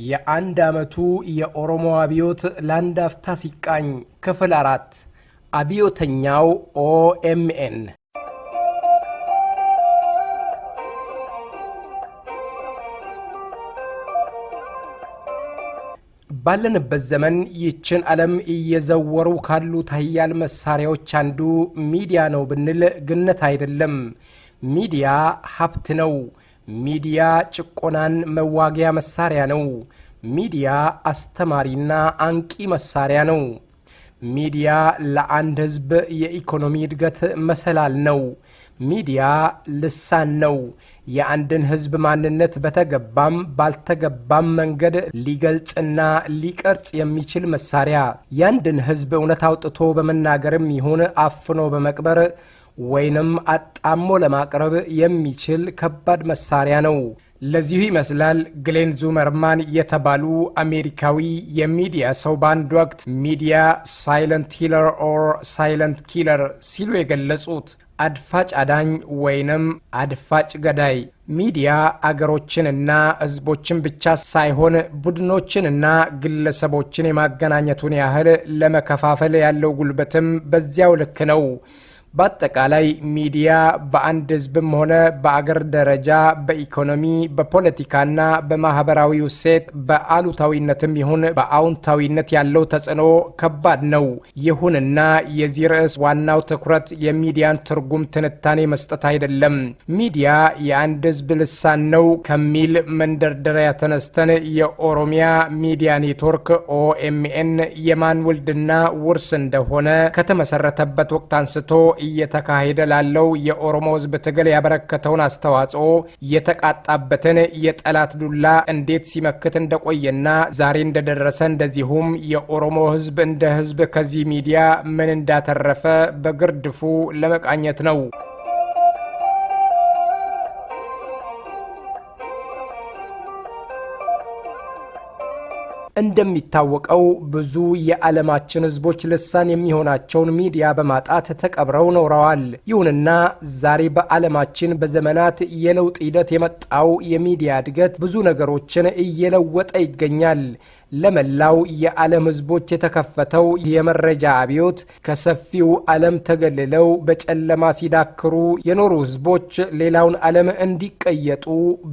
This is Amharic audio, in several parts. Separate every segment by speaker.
Speaker 1: የአንድ አመቱ የኦሮሞ አብዮት ላንድ አፍታ ሲቃኝ ክፍል 4 አብዮተኛው ኦኤምኤን ባለንበት ዘመን ይችን ዓለም እየዘወሩ ካሉ ታያል መሳሪያዎች አንዱ ሚዲያ ነው ብንል ግነት አይደለም። ሚዲያ ሀብት ነው። ሚዲያ ጭቆናን መዋጊያ መሳሪያ ነው። ሚዲያ አስተማሪና አንቂ መሳሪያ ነው። ሚዲያ ለአንድ ህዝብ የኢኮኖሚ እድገት መሰላል ነው። ሚዲያ ልሳን ነው። የአንድን ህዝብ ማንነት በተገባም ባልተገባም መንገድ ሊገልጽና ሊቀርጽ የሚችል መሳሪያ፣ ያንድን ህዝብ እውነት አውጥቶ በመናገርም ይሁን አፍኖ በመቅበር ወይንም አጣሞ ለማቅረብ የሚችል ከባድ መሳሪያ ነው። ለዚሁ ይመስላል ግሌን ዙመርማን የተባሉ አሜሪካዊ የሚዲያ ሰው በአንድ ወቅት ሚዲያ ሳይለንት ሂለር ኦር ሳይለንት ኪለር ሲሉ የገለጹት። አድፋጭ አዳኝ ወይንም አድፋጭ ገዳይ። ሚዲያ አገሮችንና ህዝቦችን ብቻ ሳይሆን ቡድኖችንና ግለሰቦችን የማገናኘቱን ያህል ለመከፋፈል ያለው ጉልበትም በዚያው ልክ ነው። በአጠቃላይ ሚዲያ በአንድ ህዝብም ሆነ በአገር ደረጃ በኢኮኖሚ በፖለቲካና በማህበራዊ እሴት በአሉታዊነትም ይሁን በአዎንታዊነት ያለው ተጽዕኖ ከባድ ነው። ይሁንና የዚህ ርዕስ ዋናው ትኩረት የሚዲያን ትርጉም ትንታኔ መስጠት አይደለም። ሚዲያ የአንድ ህዝብ ልሳን ነው ከሚል መንደርደሪያ ተነስተን የኦሮሚያ ሚዲያ ኔትወርክ ኦኤምኤን የማን ውልድና ውርስ እንደሆነ ከተመሰረተበት ወቅት አንስቶ እየተካሄደ ላለው የኦሮሞ ህዝብ ትግል ያበረከተውን አስተዋጽኦ የተቃጣበትን የጠላት ዱላ እንዴት ሲመክት እንደቆየና ዛሬ እንደደረሰ እንደዚሁም የኦሮሞ ህዝብ እንደ ህዝብ ከዚህ ሚዲያ ምን እንዳተረፈ በግርድፉ ለመቃኘት ነው። እንደሚታወቀው ብዙ የዓለማችን ህዝቦች ልሳን የሚሆናቸውን ሚዲያ በማጣት ተቀብረው ኖረዋል። ይሁንና ዛሬ በዓለማችን በዘመናት የለውጥ ሂደት የመጣው የሚዲያ እድገት ብዙ ነገሮችን እየለወጠ ይገኛል። ለመላው የዓለም ህዝቦች የተከፈተው የመረጃ አብዮት ከሰፊው ዓለም ተገልለው በጨለማ ሲዳክሩ የኖሩ ህዝቦች ሌላውን ዓለም እንዲቀየጡ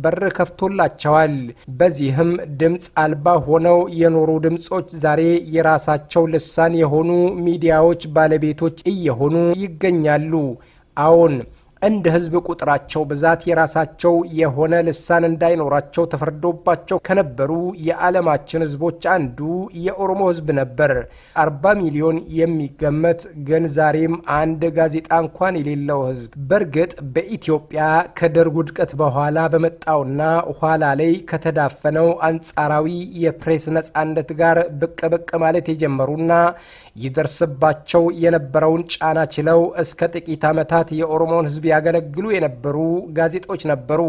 Speaker 1: በር ከፍቶላቸዋል። በዚህም ድምፅ አልባ ሆነው የኖሩ ድምጾች ዛሬ የራሳቸው ልሳን የሆኑ ሚዲያዎች ባለቤቶች እየሆኑ ይገኛሉ። አዎን፣ እንደ ህዝብ ቁጥራቸው ብዛት የራሳቸው የሆነ ልሳን እንዳይኖራቸው ተፈርዶባቸው ከነበሩ የዓለማችን ህዝቦች አንዱ የኦሮሞ ህዝብ ነበር። 40 ሚሊዮን የሚገመት ግን ዛሬም አንድ ጋዜጣ እንኳን የሌለው ህዝብ። በእርግጥ በኢትዮጵያ ከደርግ ውድቀት በኋላ በመጣውና ኋላ ላይ ከተዳፈነው አንጻራዊ የፕሬስ ነጻነት ጋር ብቅ ማለት የጀመሩና ይደርስባቸው የነበረውን ጫና ችለው እስከ ጥቂት ዓመታት የኦሮሞን ህዝብ ያገለግሉ የነበሩ ጋዜጦች ነበሩ።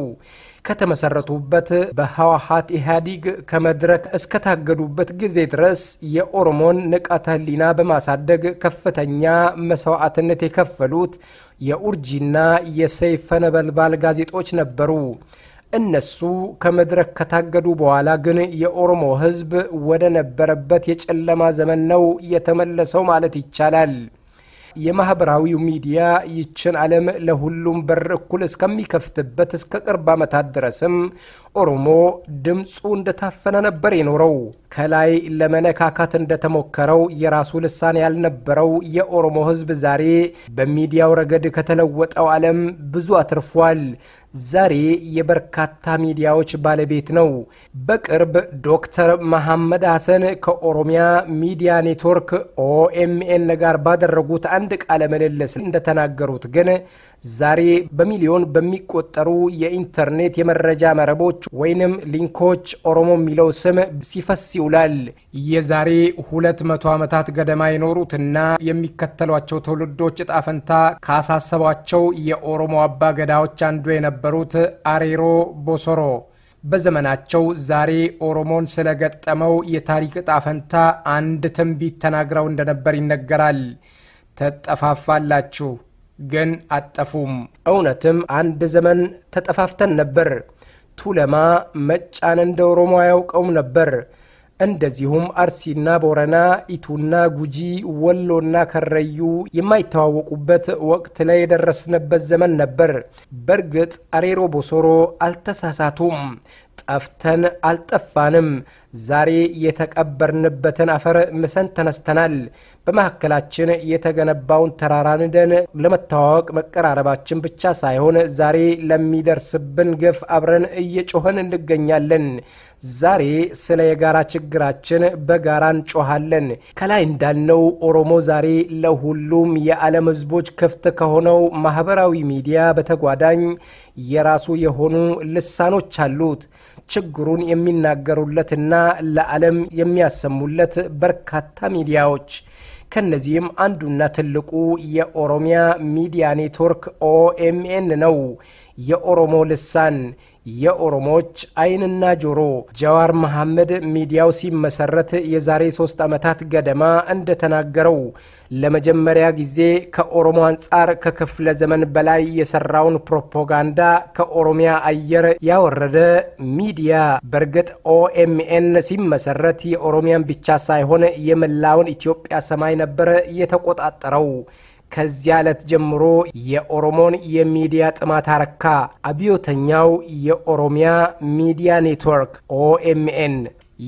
Speaker 1: ከተመሰረቱበት በህወሓት ኢህአዴግ ከመድረክ እስከታገዱበት ጊዜ ድረስ የኦሮሞን ንቃተ ህሊና በማሳደግ ከፍተኛ መስዋዕትነት የከፈሉት የኡርጂና የሰይፈ ነበልባል ጋዜጦች ነበሩ። እነሱ ከመድረክ ከታገዱ በኋላ ግን የኦሮሞ ህዝብ ወደ ነበረበት የጨለማ ዘመን ነው የተመለሰው ማለት ይቻላል። የማህበራዊው ሚዲያ ይችን ዓለም ለሁሉም በር እኩል እስከሚከፍትበት እስከ ቅርብ ዓመታት ድረስም ኦሮሞ ድምፁ እንደታፈነ ነበር የኖረው። ከላይ ለመነካካት እንደተሞከረው የራሱ ልሳን ያልነበረው የኦሮሞ ህዝብ ዛሬ በሚዲያው ረገድ ከተለወጠው ዓለም ብዙ አትርፏል። ዛሬ የበርካታ ሚዲያዎች ባለቤት ነው። በቅርብ ዶክተር መሐመድ ሐሰን ከኦሮሚያ ሚዲያ ኔትወርክ ኦኤምኤን ጋር ባደረጉት አንድ ቃለ ምልልስ እንደተናገሩት ግን ዛሬ በሚሊዮን በሚቆጠሩ የኢንተርኔት የመረጃ መረቦች ወይንም ሊንኮች ኦሮሞ የሚለው ስም ሲፈስ ይውላል። የዛሬ 200 ዓመታት ገደማ የኖሩትና የሚከተሏቸው ትውልዶች ዕጣ ፈንታ ካሳሰቧቸው የኦሮሞ አባገዳዎች አንዱ የነበሩት አሬሮ ቦሶሮ በዘመናቸው ዛሬ ኦሮሞን ስለገጠመው የታሪክ ዕጣ ፈንታ አንድ ትንቢት ተናግረው እንደነበር ይነገራል። ተጠፋፋላችሁ ግን አጠፉም። እውነትም አንድ ዘመን ተጠፋፍተን ነበር። ቱለማ መጫን እንደ ኦሮሞ አያውቀውም ነበር። እንደዚሁም አርሲና ቦረና፣ ኢቱና ጉጂ፣ ወሎና ከረዩ የማይተዋወቁበት ወቅት ላይ የደረስንበት ዘመን ነበር። በርግጥ አሬሮ ቦሶሮ አልተሳሳቱም። ጠፍተን አልጠፋንም። ዛሬ የተቀበርንበትን አፈር ምሰን ተነስተናል። በመካከላችን የተገነባውን ተራራ ንደን ለመተዋወቅ መቀራረባችን ብቻ ሳይሆን ዛሬ ለሚደርስብን ግፍ አብረን እየጮኸን እንገኛለን። ዛሬ ስለ የጋራ ችግራችን በጋራ እንጮሃለን። ከላይ እንዳልነው ኦሮሞ ዛሬ ለሁሉም የዓለም ሕዝቦች ክፍት ከሆነው ማህበራዊ ሚዲያ በተጓዳኝ የራሱ የሆኑ ልሳኖች አሉት። ችግሩን የሚናገሩለትና ለዓለም የሚያሰሙለት በርካታ ሚዲያዎች። ከነዚህም አንዱና ትልቁ የኦሮሚያ ሚዲያ ኔትወርክ ኦኤምኤን ነው። የኦሮሞ ልሳን፣ የኦሮሞች አይንና ጆሮ። ጀዋር መሐመድ ሚዲያው ሲመሰረት የዛሬ 3 ዓመታት ገደማ እንደተናገረው ለመጀመሪያ ጊዜ ከኦሮሞ አንጻር ከክፍለ ዘመን በላይ የሰራውን ፕሮፓጋንዳ ከኦሮሚያ አየር ያወረደ ሚዲያ። በርግጥ ኦኤምኤን ሲመሰረት የኦሮሚያን ብቻ ሳይሆን የመላውን ኢትዮጵያ ሰማይ ነበር የተቆጣጠረው። ከዚያ ዕለት ጀምሮ የኦሮሞን የሚዲያ ጥማት አረካ። አብዮተኛው የኦሮሚያ ሚዲያ ኔትወርክ ኦኤምኤን።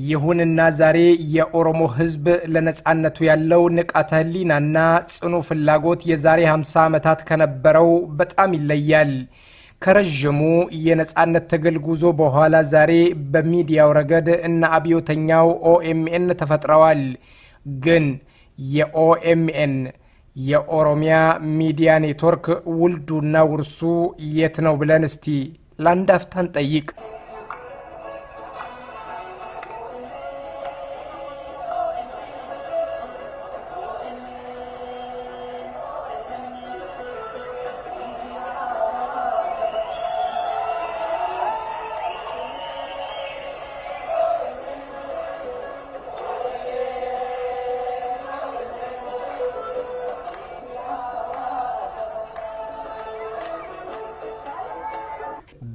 Speaker 1: ይሁንና ዛሬ የኦሮሞ ሕዝብ ለነጻነቱ ያለው ንቃተ ህሊናና ጽኑ ፍላጎት የዛሬ 50 ዓመታት ከነበረው በጣም ይለያል። ከረጅሙ የነጻነት ትግል ጉዞ በኋላ ዛሬ በሚዲያው ረገድ እና አብዮተኛው ኦኤምኤን ተፈጥረዋል። ግን የኦኤምኤን የኦሮሚያ ሚዲያ ኔትወርክ ውልዱና ውርሱ የት ነው ብለን እስቲ ለአንድ አፍታን ጠይቅ።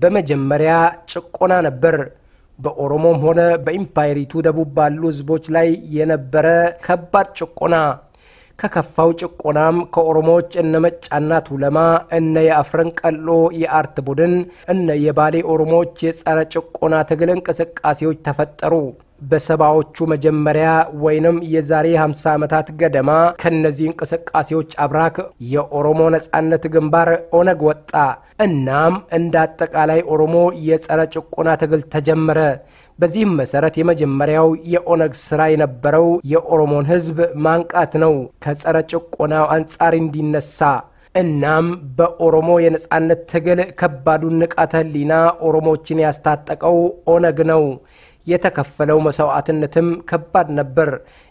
Speaker 1: በመጀመሪያ ጭቆና ነበር። በኦሮሞም ሆነ በኢምፓየሪቱ ደቡብ ባሉ ህዝቦች ላይ የነበረ ከባድ ጭቆና። ከከፋው ጭቆናም ከኦሮሞዎች እነ መጫና ቱለማ፣ እነ የአፍረን ቀሎ የአርት ቡድን፣ እነ የባሌ ኦሮሞዎች የጸረ ጭቆና ትግል እንቅስቃሴዎች ተፈጠሩ። በሰባዎቹ መጀመሪያ ወይንም የዛሬ 50 ዓመታት ገደማ ከነዚህ እንቅስቃሴዎች አብራክ የኦሮሞ ነጻነት ግንባር ኦነግ ወጣ። እናም እንደ አጠቃላይ ኦሮሞ የጸረ ጭቆና ትግል ተጀመረ። በዚህም መሰረት የመጀመሪያው የኦነግ ስራ የነበረው የኦሮሞን ህዝብ ማንቃት ነው፣ ከጸረ ጭቆናው አንጻር እንዲነሳ። እናም በኦሮሞ የነጻነት ትግል ከባዱን ንቃተ ህሊና ኦሮሞችን ያስታጠቀው ኦነግ ነው። የተከፈለው መስዋዕትነትም ከባድ ነበር።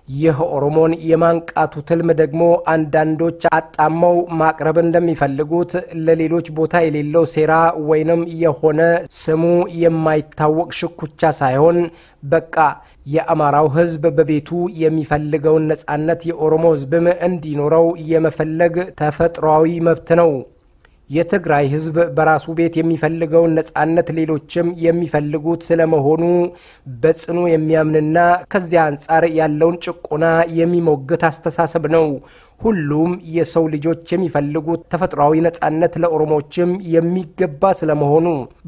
Speaker 1: ይህ ኦሮሞን የማንቃቱ ትልም ደግሞ አንዳንዶች አጣመው ማቅረብ እንደሚፈልጉት ለሌሎች ቦታ የሌለው ሴራ ወይንም የሆነ ስሙ የማይታወቅ ሽኩቻ ሳይሆን በቃ የአማራው ህዝብ በቤቱ የሚፈልገውን ነጻነት የኦሮሞ ህዝብም እንዲኖረው የመፈለግ ተፈጥሯዊ መብት ነው። የትግራይ ህዝብ በራሱ ቤት የሚፈልገውን ነጻነት ሌሎችም የሚፈልጉት ስለመሆኑ በጽኑ የሚያምንና ከዚያ አንጻር ያለውን ጭቆና የሚሞግት አስተሳሰብ ነው። ሁሉም የሰው ልጆች የሚፈልጉት ተፈጥሯዊ ነጻነት ለኦሮሞችም የሚገባ ስለመሆኑ።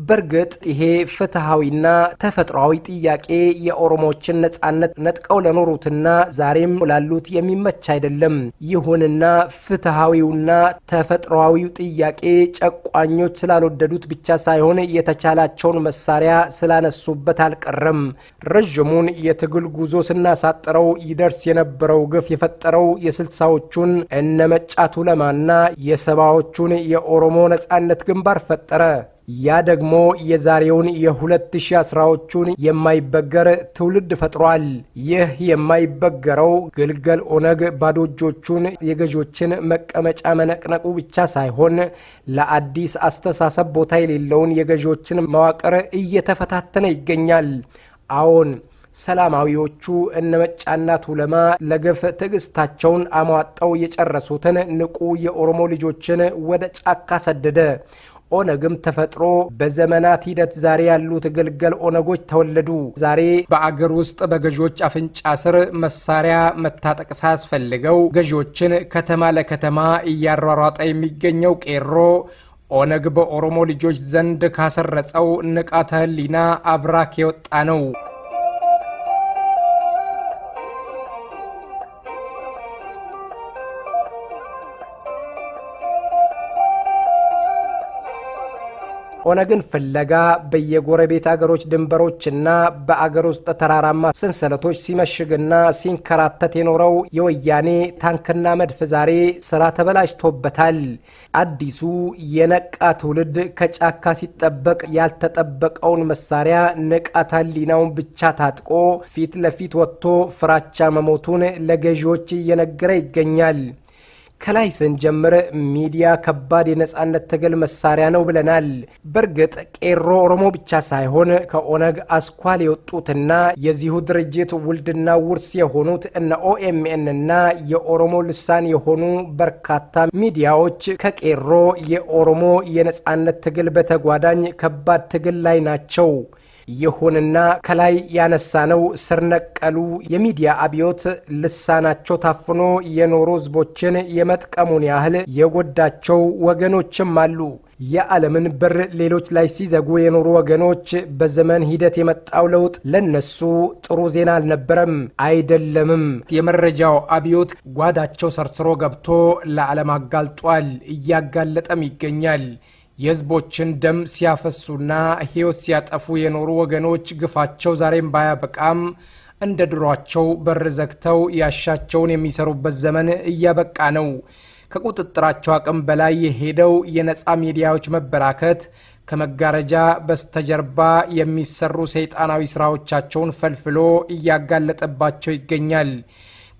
Speaker 1: በርግጥ ይሄ ፍትሃዊና ተፈጥሯዊ ጥያቄ የኦሮሞችን ነጻነት ነጥቀው ለኖሩትና ዛሬም ላሉት የሚመች አይደለም። ይሁንና ፍትሃዊውና ተፈጥሯዊው ጥያቄ ጨቋኞች ስላልወደዱት ብቻ ሳይሆን የተቻላቸውን መሳሪያ ስላነሱበት አልቀረም። ረጅሙን የትግል ጉዞ ስናሳጥረው ይደርስ የነበረው ግፍ የፈጠረው የ60ዎቹ እነ መጫቱ ለማና የሰባዎቹን የኦሮሞ ነጻነት ግንባር ፈጠረ። ያ ደግሞ የዛሬውን የ2010ዎቹን የማይበገር ትውልድ ፈጥሯል። ይህ የማይበገረው ግልገል ኦነግ ባዶ እጆቹን የገዦችን መቀመጫ መነቅነቁ ብቻ ሳይሆን ለአዲስ አስተሳሰብ ቦታ የሌለውን የገዦችን መዋቅር እየተፈታተነ ይገኛል። አዎን፣ ሰላማዊዎቹ እነ መጫና ቱለማ ለግፍ ትዕግስታቸውን አሟጠው የጨረሱትን ንቁ የኦሮሞ ልጆችን ወደ ጫካ ሰደደ። ኦነግም ተፈጥሮ በዘመናት ሂደት ዛሬ ያሉት ግልገል ኦነጎች ተወለዱ። ዛሬ በአገር ውስጥ በገዢዎች አፍንጫ ስር መሳሪያ መታጠቅ ሳያስፈልገው ገዢዎችን ከተማ ለከተማ እያሯሯጠ የሚገኘው ቄሮ ኦነግ በኦሮሞ ልጆች ዘንድ ካሰረጸው ንቃተ ህሊና አብራክ የወጣ ነው። ኦነግን ፍለጋ በየጎረቤት አገሮች ድንበሮችና በአገር ውስጥ ተራራማ ሰንሰለቶች ሲመሽግና ሲንከራተት የኖረው የወያኔ ታንክና መድፍ ዛሬ ስራ ተበላሽቶበታል። አዲሱ የነቃ ትውልድ ከጫካ ሲጠበቅ ያልተጠበቀውን መሳሪያ ንቃተ ህሊናውን ብቻ ታጥቆ ፊት ለፊት ወጥቶ ፍራቻ መሞቱን ለገዢዎች እየነገረ ይገኛል። ከላይ ስንጀምር ሚዲያ ከባድ የነጻነት ትግል መሳሪያ ነው ብለናል። በርግጥ ቄሮ ኦሮሞ ብቻ ሳይሆን ከኦነግ አስኳል የወጡትና የዚሁ ድርጅት ውልድና ውርስ የሆኑት እነ ኦኤምኤን እና የኦሮሞ ልሳን የሆኑ በርካታ ሚዲያዎች ከቄሮ የኦሮሞ የነጻነት ትግል በተጓዳኝ ከባድ ትግል ላይ ናቸው። ይሁንና ከላይ ያነሳነው ስር ነቀሉ የሚዲያ አብዮት ልሳናቸው ታፍኖ የኖሩ ህዝቦችን የመጥቀሙን ያህል የጎዳቸው ወገኖችም አሉ። የዓለምን በር ሌሎች ላይ ሲዘጉ የኖሩ ወገኖች በዘመን ሂደት የመጣው ለውጥ ለነሱ ጥሩ ዜና አልነበረም፣ አይደለምም። የመረጃው አብዮት ጓዳቸው ሰርስሮ ገብቶ ለዓለም አጋልጧል፣ እያጋለጠም ይገኛል። የህዝቦችን ደም ሲያፈሱና ህይወት ሲያጠፉ የኖሩ ወገኖች ግፋቸው ዛሬም ባያበቃም እንደ ድሯቸው በር ዘግተው ያሻቸውን የሚሰሩበት ዘመን እያበቃ ነው። ከቁጥጥራቸው አቅም በላይ የሄደው የነጻ ሚዲያዎች መበራከት ከመጋረጃ በስተጀርባ የሚሰሩ ሰይጣናዊ ስራዎቻቸውን ፈልፍሎ እያጋለጠባቸው ይገኛል።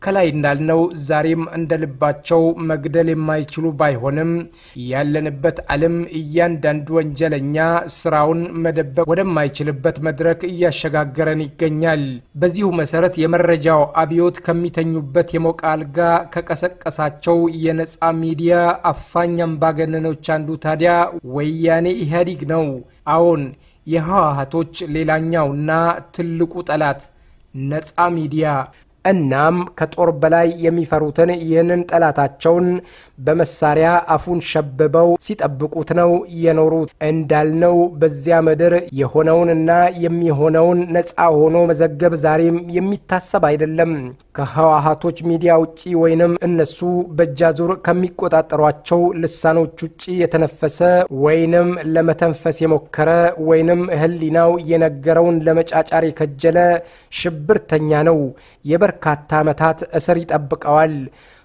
Speaker 1: ከላይ እንዳልነው ዛሬም እንደልባቸው መግደል የማይችሉ ባይሆንም ያለንበት ዓለም እያንዳንዱ ወንጀለኛ ስራውን መደበቅ ወደማይችልበት መድረክ እያሸጋገረን ይገኛል። በዚሁ መሰረት የመረጃው አብዮት ከሚተኙበት የሞቀ አልጋ ከቀሰቀሳቸው የነጻ ሚዲያ አፋኝ አምባገነኖች አንዱ ታዲያ ወያኔ ኢህአዴግ ነው። አዎን፣ የህወሓቶች ሌላኛውና ትልቁ ጠላት ነጻ ሚዲያ። እናም ከጦር በላይ የሚፈሩትን ይህንን ጠላታቸውን በመሳሪያ አፉን ሸብበው ሲጠብቁት ነው የኖሩት። እንዳልነው በዚያ ምድር የሆነውንና የሚሆነውን ነፃ ሆኖ መዘገብ ዛሬም የሚታሰብ አይደለም። ከህወሓቶች ሚዲያ ውጪ ወይንም እነሱ በእጃዙር ከሚቆጣጠሯቸው ልሳኖች ውጪ የተነፈሰ ወይንም ለመተንፈስ የሞከረ ወይንም ህሊናው የነገረውን ለመጫጫር የከጀለ ሽብርተኛ ነው። የበርካታ ዓመታት እስር ይጠብቀዋል።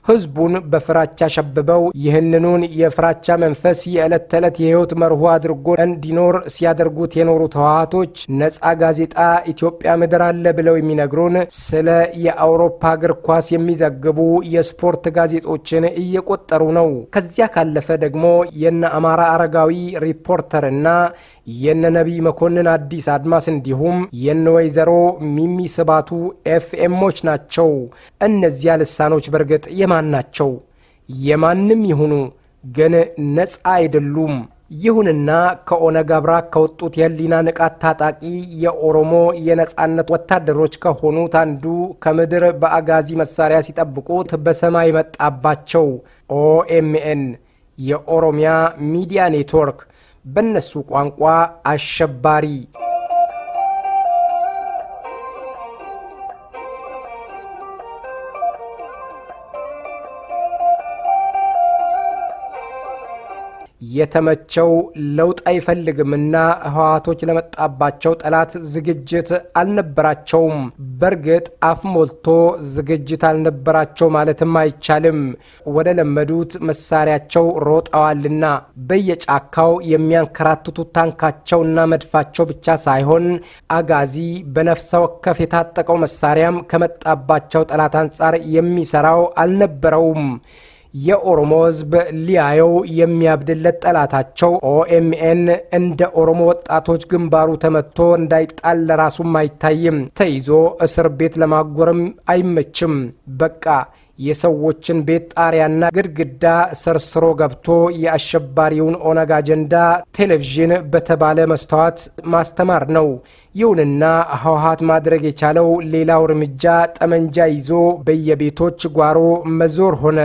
Speaker 1: ህዝቡን በፍራቻ ሸብበው ይህንኑን የፍራቻ መንፈስ የዕለት ተዕለት የህይወት መርሆ አድርጎ እንዲኖር ሲያደርጉት የኖሩት ህወሓቶች ነጻ ጋዜጣ ኢትዮጵያ ምድር አለ ብለው የሚነግሩን ስለ የአውሮፓ እግር ኳስ የሚዘግቡ የስፖርት ጋዜጦችን እየቆጠሩ ነው። ከዚያ ካለፈ ደግሞ የነ አማራ አረጋዊ ሪፖርተርና የነ ነቢይ መኮንን አዲስ አድማስ እንዲሁም የነ ወይዘሮ ሚሚ ስባቱ ኤፍኤሞች ናቸው። እነዚያ ልሳኖች በርግጥ የማን ናቸው? የማንም ይሁኑ ግን ነጻ አይደሉም። ይሁንና ከኦነግ አብራክ ከወጡት የህሊና ንቃት ታጣቂ የኦሮሞ የነጻነት ወታደሮች ከሆኑት አንዱ ከምድር በአጋዚ መሳሪያ ሲጠብቁት በሰማይ መጣባቸው። ኦኤምኤን የኦሮሚያ ሚዲያ ኔትወርክ፣ በነሱ ቋንቋ አሸባሪ። የተመቸው ለውጥ አይፈልግምና ህወሓቶች ለመጣባቸው ጠላት ዝግጅት አልነበራቸውም። በርግጥ አፍ ሞልቶ ዝግጅት አልነበራቸው ማለትም አይቻልም። ወደ ለመዱት መሳሪያቸው ሮጠዋልና በየጫካው የሚያንከራትቱት ታንካቸውና መድፋቸው ብቻ ሳይሆን አጋዚ በነፍሰ ወከፍ የታጠቀው መሳሪያም ከመጣባቸው ጠላት አንጻር የሚሰራው አልነበረውም። የኦሮሞ ህዝብ ሊያየው የሚያብድለት ጠላታቸው ኦኤምኤን እንደ ኦሮሞ ወጣቶች ግንባሩ ተመቶ እንዳይጣል ለራሱም አይታይም። ተይዞ እስር ቤት ለማጎርም አይመችም። በቃ የሰዎችን ቤት ጣሪያና ግድግዳ ሰርስሮ ገብቶ የአሸባሪውን ኦነግ አጀንዳ ቴሌቪዥን በተባለ መስተዋት ማስተማር ነው። ይሁንና ህወሓት ማድረግ የቻለው ሌላው እርምጃ ጠመንጃ ይዞ በየቤቶች ጓሮ መዞር ሆነ።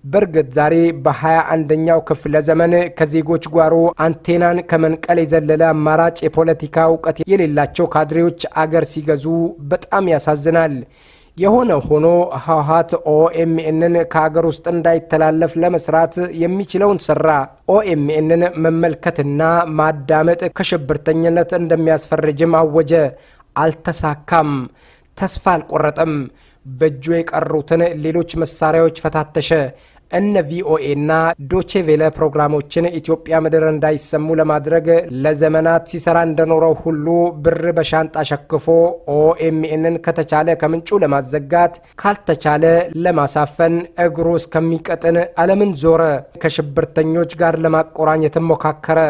Speaker 1: በርግጥ ዛሬ በ21ኛው ክፍለ ዘመን ከዜጎች ጓሮ አንቴናን ከመንቀል የዘለለ አማራጭ የፖለቲካ እውቀት የሌላቸው ካድሬዎች አገር ሲገዙ በጣም ያሳዝናል። የሆነ ሆኖ ህወሓት ኦኤምኤንን ከሀገር ውስጥ እንዳይተላለፍ ለመስራት የሚችለውን ሰራ። ኦኤምኤንን መመልከትና ማዳመጥ ከሽብርተኝነት እንደሚያስፈርጅም አወጀ። አልተሳካም። ተስፋ አልቆረጠም። በእጁ የቀሩትን ሌሎች መሳሪያዎች ፈታተሸ። እነ ቪኦኤና ዶቼቬለ ፕሮግራሞችን ኢትዮጵያ ምድር እንዳይሰሙ ለማድረግ ለዘመናት ሲሰራ እንደኖረው ሁሉ ብር በሻንጣ ሸክፎ ኦኤምኤንን ከተቻለ ከምንጩ ለማዘጋት ካልተቻለ ለማሳፈን እግሩ እስከሚቀጥን ዓለምን ዞረ። ከሽብርተኞች ጋር ለማቆራኘት ሞካከረ።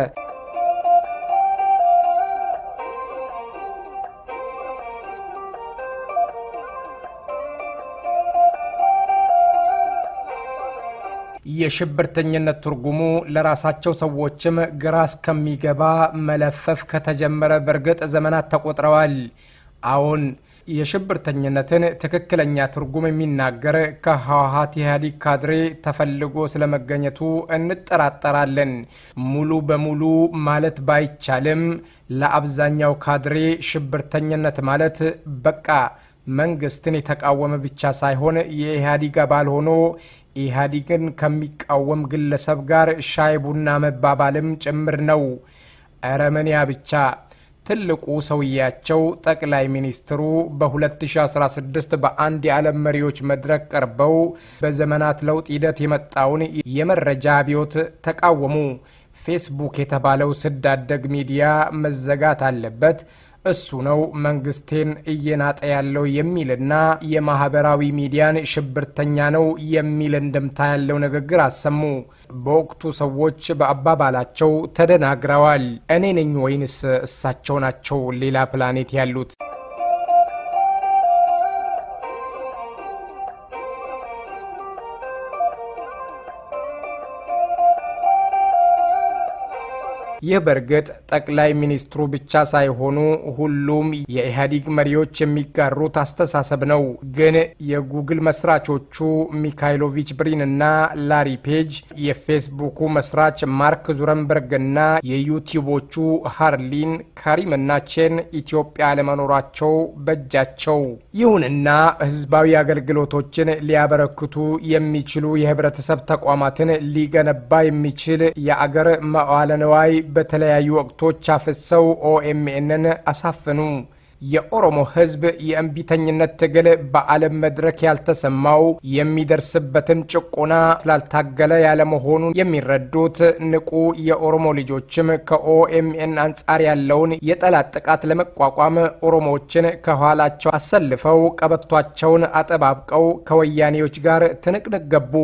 Speaker 1: የሽብርተኝነት ትርጉሙ ለራሳቸው ሰዎችም ግራ እስከሚገባ መለፈፍ ከተጀመረ በርግጥ ዘመናት ተቆጥረዋል። አሁን የሽብርተኝነትን ትክክለኛ ትርጉም የሚናገር ከህወሓት ኢህአዴግ ካድሬ ተፈልጎ ስለመገኘቱ እንጠራጠራለን። ሙሉ በሙሉ ማለት ባይቻልም ለአብዛኛው ካድሬ ሽብርተኝነት ማለት በቃ መንግስትን የተቃወመ ብቻ ሳይሆን የኢህአዴግ አባል ሆኖ ኢህአዴግን ከሚቃወም ግለሰብ ጋር ሻይ ቡና መባባልም ጭምር ነው። አረመኔያ ብቻ። ትልቁ ሰውያቸው ጠቅላይ ሚኒስትሩ በ2016 በአንድ የዓለም መሪዎች መድረክ ቀርበው በዘመናት ለውጥ ሂደት የመጣውን የመረጃ አብዮት ተቃወሙ። ፌስቡክ የተባለው ስዳደግ ሚዲያ መዘጋት አለበት፣ እሱ ነው መንግስቴን እየናጠ ያለው የሚልና የማህበራዊ ሚዲያን ሽብርተኛ ነው የሚል እንደምታ ያለው ንግግር አሰሙ። በወቅቱ ሰዎች በአባባላቸው ተደናግረዋል። እኔ ነኝ ወይንስ እሳቸው ናቸው ሌላ ፕላኔት ያሉት? ይህ በርግጥ ጠቅላይ ሚኒስትሩ ብቻ ሳይሆኑ ሁሉም የኢህአዴግ መሪዎች የሚጋሩት አስተሳሰብ ነው። ግን የጉግል መስራቾቹ ሚካይሎቪች ብሪንና ላሪ ፔጅ፣ የፌስቡኩ መስራች ማርክ ዙከርበርግና የዩቲዩቦቹ ሃርሊን ካሪምና ቼን ኢትዮጵያ ለመኖራቸው በእጃቸው። ይሁንና ህዝባዊ አገልግሎቶችን ሊያበረክቱ የሚችሉ የህብረተሰብ ተቋማትን ሊገነባ የሚችል የአገር መዋዕለ ንዋይ በተለያዩ ወቅቶች አፍሰው ኦኤምኤንን አሳፈኑ። የኦሮሞ ህዝብ የእምቢተኝነት ትግል በዓለም መድረክ ያልተሰማው የሚደርስበትን ጭቆና ስላልታገለ ያለመሆኑን የሚረዱት ንቁ የኦሮሞ ልጆችም ከኦኤምኤን አንጻር ያለውን የጠላት ጥቃት ለመቋቋም ኦሮሞዎችን ከኋላቸው አሰልፈው ቀበቷቸውን አጠባብቀው ከወያኔዎች ጋር ትንቅንቅ ገቡ።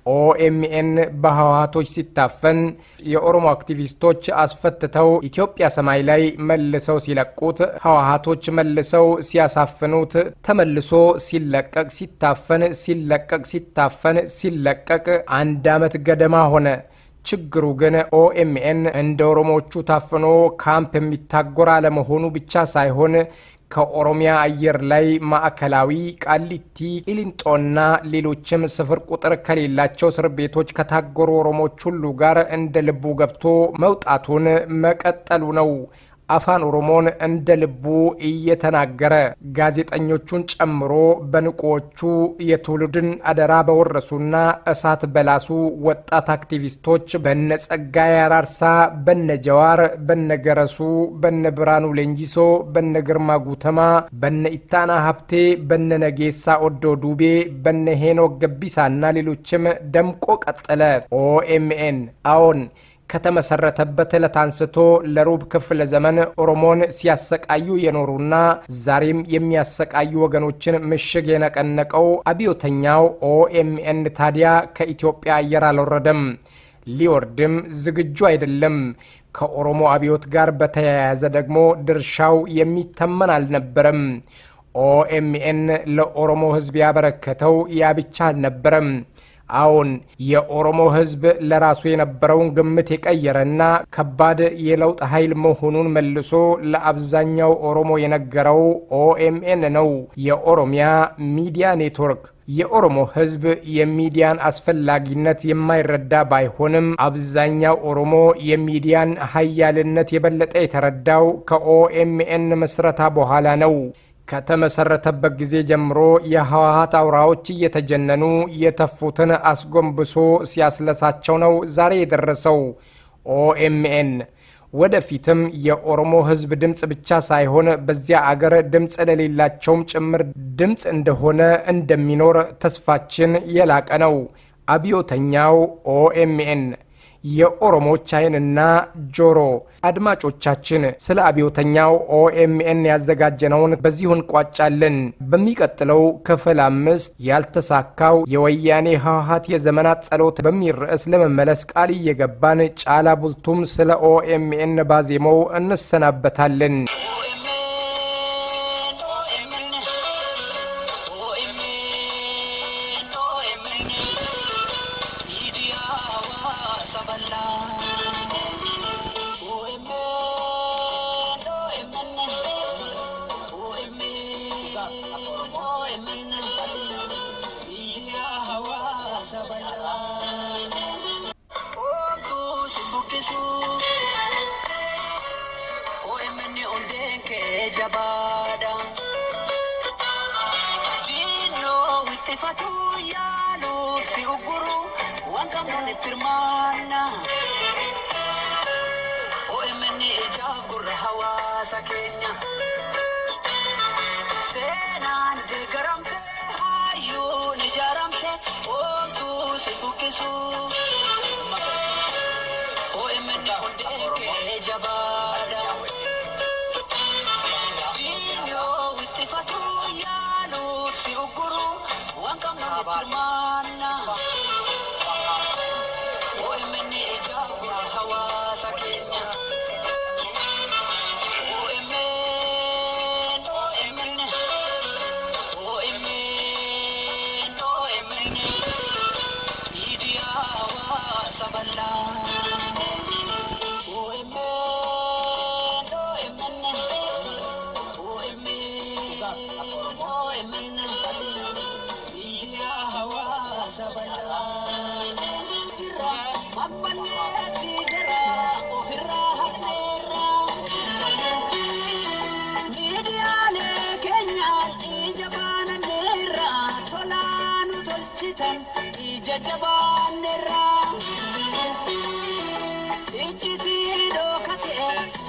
Speaker 1: ኦኤምኤን በህወሓቶች ሲታፈን የኦሮሞ አክቲቪስቶች አስፈትተው ኢትዮጵያ ሰማይ ላይ መልሰው ሲለቁት፣ ህወሓቶች መልሰው ሲያሳፍኑት፣ ተመልሶ ሲለቀቅ ሲታፈን ሲለቀቅ ሲታፈን ሲለቀቅ 1 ዓመት ገደማ ሆነ። ችግሩ ግን ኦኤምኤን እንደ ኦሮሞዎቹ ታፍኖ ካምፕ የሚታጎር አለመሆኑ ብቻ ሳይሆን ከኦሮሚያ አየር ላይ ማዕከላዊ፣ ቃሊቲ፣ ቂሊንጦና ሌሎችም ስፍር ቁጥር ከሌላቸው እስር ቤቶች ከታጎሩ ኦሮሞዎች ሁሉ ጋር እንደ ልቡ ገብቶ መውጣቱን መቀጠሉ ነው። አፋን ኦሮሞን እንደ ልቡ እየተናገረ ጋዜጠኞቹን ጨምሮ በንቆቹ የትውልድን አደራ በወረሱና እሳት በላሱ ወጣት አክቲቪስቶች በነጸጋዬ አራርሳ፣ በነጀዋር፣ በነገረሱ፣ በነብራኑ ሌንጂሶ፣ በነግርማ ጉተማ፣ በነኢታና ሀብቴ፣ በነነጌሳ ኦዶ ዱቤ፣ በነሄኖክ ገቢሳና ሌሎችም ደምቆ ቀጠለ። ኦኤምኤን አዎን ከተመሰረተበት ዕለት አንስቶ ለሩብ ክፍለ ዘመን ኦሮሞን ሲያሰቃዩ የኖሩና ዛሬም የሚያሰቃዩ ወገኖችን ምሽግ የነቀነቀው አብዮተኛው ኦኤምኤን ታዲያ ከኢትዮጵያ አየር አልወረደም፣ ሊወርድም ዝግጁ አይደለም። ከኦሮሞ አብዮት ጋር በተያያዘ ደግሞ ድርሻው የሚተመን አልነበረም። ኦኤምኤን ለኦሮሞ ህዝብ ያበረከተው ያ ብቻ አልነበረም። አሁን የኦሮሞ ህዝብ ለራሱ የነበረውን ግምት የቀየረና ከባድ የለውጥ ኃይል መሆኑን መልሶ ለአብዛኛው ኦሮሞ የነገረው ኦኤምኤን ነው፣ የኦሮሚያ ሚዲያ ኔትወርክ። የኦሮሞ ህዝብ የሚዲያን አስፈላጊነት የማይረዳ ባይሆንም አብዛኛው ኦሮሞ የሚዲያን ኃያልነት የበለጠ የተረዳው ከኦኤምኤን መስረታ በኋላ ነው። ከተመሰረተበት ጊዜ ጀምሮ የህወሓት አውራዎች እየተጀነኑ የተፉትን አስጎንብሶ ሲያስለሳቸው ነው ዛሬ የደረሰው ኦኤምኤን። ወደፊትም የኦሮሞ ህዝብ ድምጽ ብቻ ሳይሆን በዚያ አገር ድምጽ ለሌላቸውም ጭምር ድምጽ እንደሆነ እንደሚኖር ተስፋችን የላቀ ነው። አብዮተኛው ኦኤምኤን የኦሮሞች አይንና ጆሮ። አድማጮቻችን ስለ አብዮተኛው ኦኤምኤን ያዘጋጀነውን በዚሁ እንቋጫለን። በሚቀጥለው ክፍል 5 ያልተሳካው የወያኔ ህወሓት የዘመናት ጸሎት በሚል ርዕስ ለመመለስ ቃል እየገባን ጫላ ቡልቱም ስለ ኦኤምኤን ባዜመው እንሰናበታለን።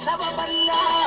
Speaker 2: Sababalla